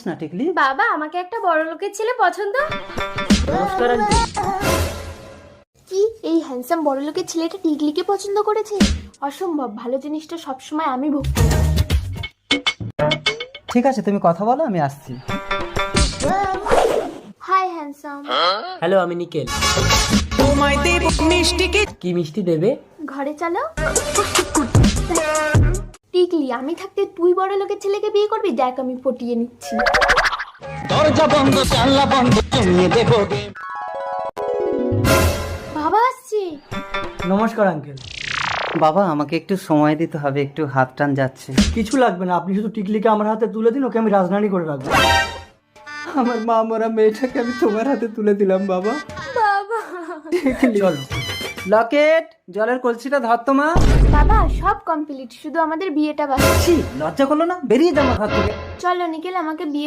না টিকলি। বাবা আমাকে একটা বড় লোকের ছেলে পছন্দ। নমস্কার আন্টি। কি এই হ্যান্ডসাম বড় লোকের ছেলেটা টিকলিকে পছন্দ করেছে? অসম্ভব, ভালো জিনিসটা সবসময় আমি ভোগ করি। ঠিক আছে তুমি কথা বলো, আমি আসছি। Hi handsome. হ্যালো, আমি নিকেল। কি মিষ্টি দেবে? ঘরে চলো। টিকলি, আমি থাকতে তুই বড় লোকের ছেলেকে বিয়ে করবি? দেখ আমি পটিয়ে নিচ্ছি। দরজা বন্ধ, জানলা বন্ধ, জমিয়ে দেবো। বাবা আসছে। নমস্কার আঙ্কেল। বাবা আমাকে একটু সময় দিতে হবে, একটু হাত টান যাচ্ছে। কিছু লাগবে না, আপনি শুধু টিকলিকে আমার হাতে তুলে দিন, ওকে আমি রাজধানী করে রাখবো। আমার মা মরা মেয়েটাকে আমি তোমার হাতে তুলে দিলাম বাবা। বাবা। চলো। লকেট, জলের কলসিটা ধর তো মা। বাবা সব কমপ্লিট, শুধু আমাদের বিয়েটা বাকি। ছি, লজ্জা করলো না? বেরিয়ে যাও আমার ঘর থেকে। চলো নিখিল, আমাকে বিয়ে